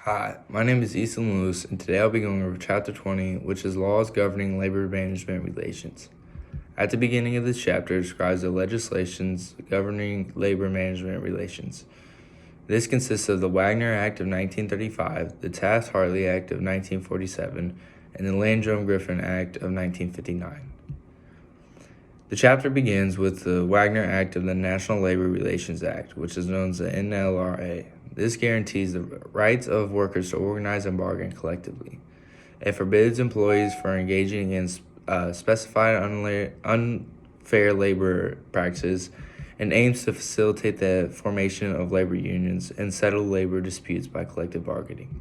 Hi, my name is Ethan Lewis, and today I'll be going over Chapter 20, which is Laws Governing Labor Management Relations. At the beginning of this chapter, it describes the legislations governing labor management relations. This consists of the Wagner Act of 1935, the Taft-Hartley Act of 1947, and the Landrum-Griffin Act of 1959. The chapter begins with the Wagner Act of the National Labor Relations Act, which is known as the NLRA. This guarantees the rights of workers to organize and bargain collectively. It forbids employees from engaging in specified unfair labor practices and aims to facilitate the formation of labor unions and settle labor disputes by collective bargaining.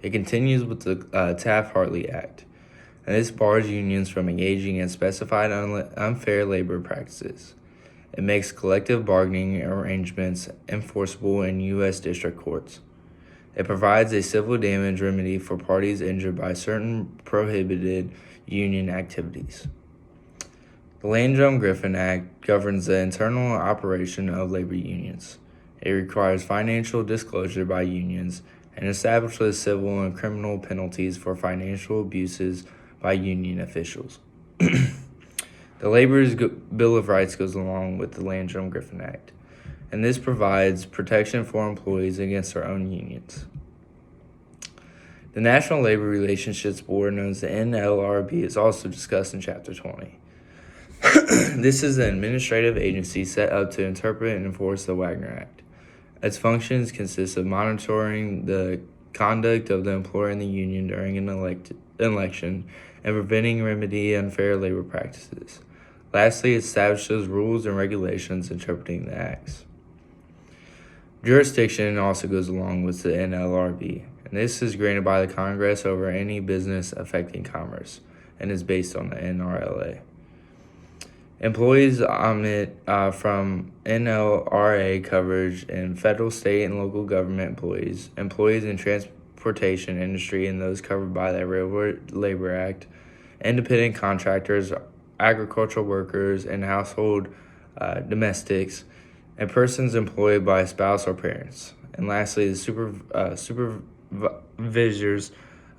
It continues with the Taft-Hartley Act, and this bars unions from engaging in specified unfair labor practices. It makes collective bargaining arrangements enforceable in U.S. district courts. It provides a civil damage remedy for parties injured by certain prohibited union activities. The Landrum-Griffin Act governs the internal operation of labor unions. It requires financial disclosure by unions and establishes civil and criminal penalties for financial abuses by union officials. The Laborers' Bill of Rights goes along with the Landrum-Griffin Act, and this provides protection for employees against their own unions. The National Labor Relationships Board, known as the NLRB, is also discussed in Chapter 20. This is an administrative agency set up to interpret and enforce the Wagner Act. Its functions consist of monitoring the conduct of the employer and the union during an election and preventing remedy unfair labor practices. Lastly, it establishes rules and regulations interpreting the acts. Jurisdiction also goes along with the NLRB, and this is granted by the Congress over any business affecting commerce and is based on the NRLA. Employees omit from NLRA coverage in federal, state, and local government employees, employees in transportation industry and those covered by the Railroad Labor Act, independent contractors, agricultural workers, and household domestics, and persons employed by a spouse or parents. And lastly, the supervisors,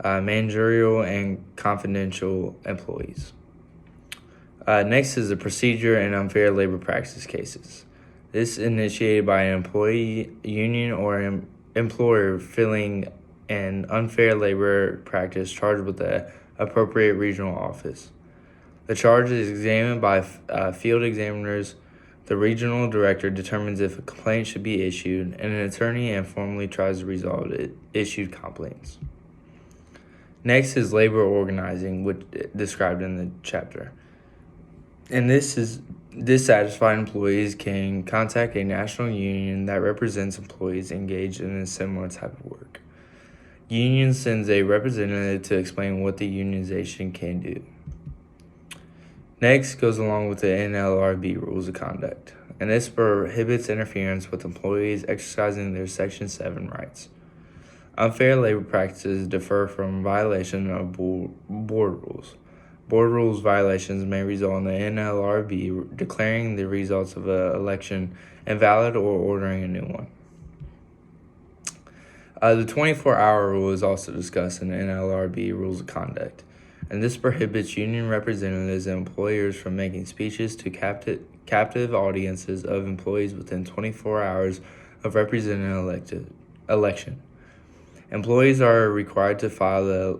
managerial, and confidential employees. Next is the procedure and unfair labor practice cases. This is initiated by an employee, union, or employer feeling an unfair labor practice charged with the appropriate regional office. The charge is examined by field examiners. The regional director determines if a complaint should be issued, and an attorney informally tries to resolve issued complaints. Next is labor organizing, which is described in the chapter. And dissatisfied employees can contact a national union that represents employees engaged in a similar type of work. Union sends a representative to explain what the unionization can do. Next goes along with the NLRB rules of conduct, and this prohibits interference with employees exercising their Section 7 rights. Unfair labor practices differ from violation of board rules. Board rules violations may result in the NLRB declaring the results of an election invalid or ordering a new one. The 24-hour rule is also discussed in the NLRB rules of conduct, and this prohibits union representatives and employers from making speeches to captive audiences of employees within 24 hours of representing an election. Employees are required to file the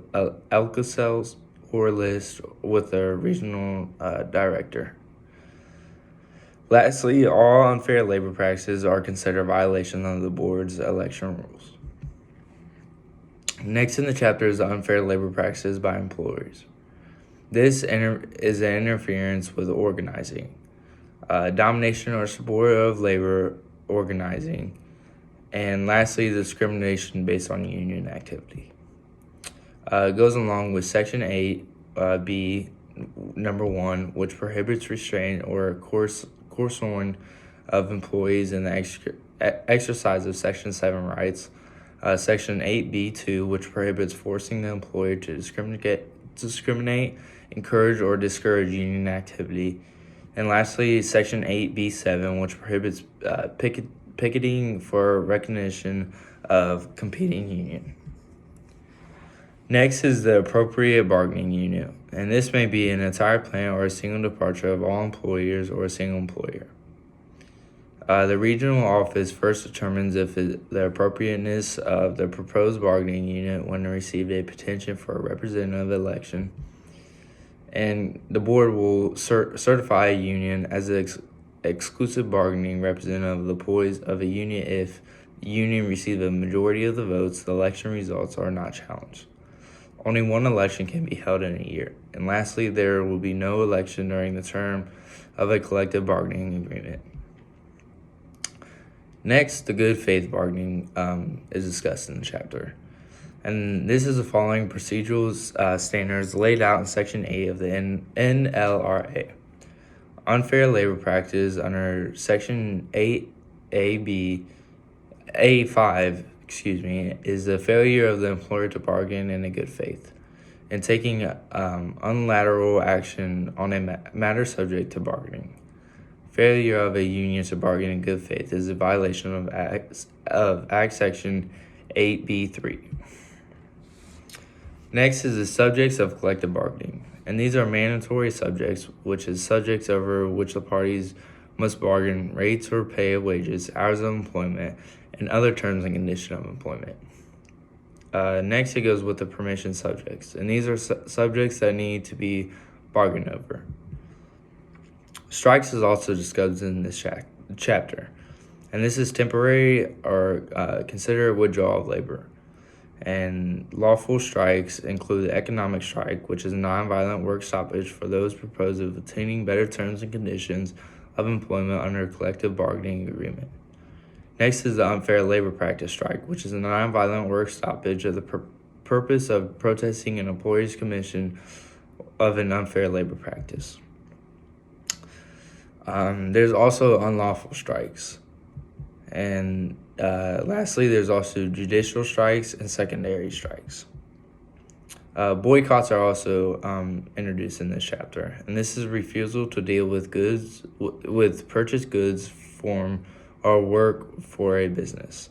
LCSL or list with a regional director. Lastly, all unfair labor practices are considered violations of the board's election rules. Next in the chapter is unfair labor practices by employers. This is an interference with organizing, domination or support of labor organizing, and lastly, discrimination based on union activity. It goes along with Section 8B, number 1, which prohibits restraint or coercion of employees in the exercise of Section 7 rights. Section 8B2, which prohibits forcing the employer to discriminate, encourage, or discourage union activity. And lastly, Section 8B7, which prohibits picketing for recognition of competing union. Next is the appropriate bargaining unit, and this may be an entire plant or a single departure of all employers or a single employer. The regional office first determines if the appropriateness of the proposed bargaining unit when it received a petition for a representative election, and the board will certify a union as the exclusive bargaining representative of the employees of a union if the union received a majority of the votes. The election results are not challenged. Only one election can be held in a year. And lastly, there will be no election during the term of a collective bargaining agreement. Next, the good faith bargaining is discussed in the chapter. And this is the following procedural standards laid out in Section 8 of the NLRA. Unfair labor practice under Section 8A5, is the failure of the employer to bargain in a good faith and taking unilateral action on a matter subject to bargaining. Failure of a union to bargain in good faith is a violation of Act Section 8B3. Next is the subjects of collective bargaining, and these are mandatory subjects, which is subjects over which the parties must bargain rates or pay of wages, hours of employment, and other terms and conditions of employment. Next, it goes with the permission subjects, and these are subjects that need to be bargained over. Strikes is also discussed in this chapter, and this is temporary or considered withdrawal of labor. And lawful strikes include the economic strike, which is a nonviolent work stoppage for those proposed of obtaining better terms and conditions of employment under a collective bargaining agreement. Next is the unfair labor practice strike, which is a nonviolent work stoppage of the purpose of protesting an employer's commission of an unfair labor practice. There's also unlawful strikes. And lastly, there's also judicial strikes and secondary strikes. Boycotts are also introduced in this chapter, and this is refusal to deal with purchased goods, form, or work for a business.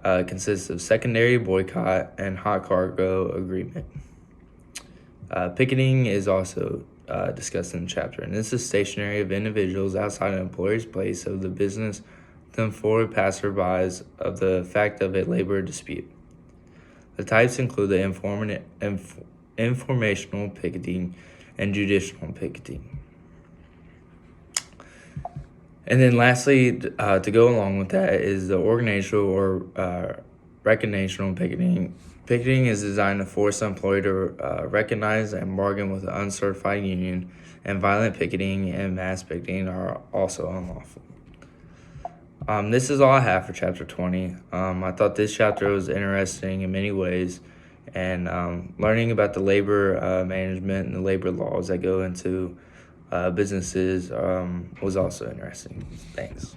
Consists of secondary boycott and hot cargo agreement. Picketing is also discussed in the chapter, and this is stationary of individuals outside an employer's place of the business to inform passerbys of the fact of a labor dispute. The types include the informational picketing and judicial picketing. And then lastly, to go along with that is the organizational or recognitional picketing. Picketing is designed to force the employer to recognize and bargain with an uncertified union, and violent picketing and mass picketing are also unlawful. This is all I have for Chapter 20. I thought this chapter was interesting in many ways, and learning about the labor management and the labor laws that go into businesses was also interesting. Thanks.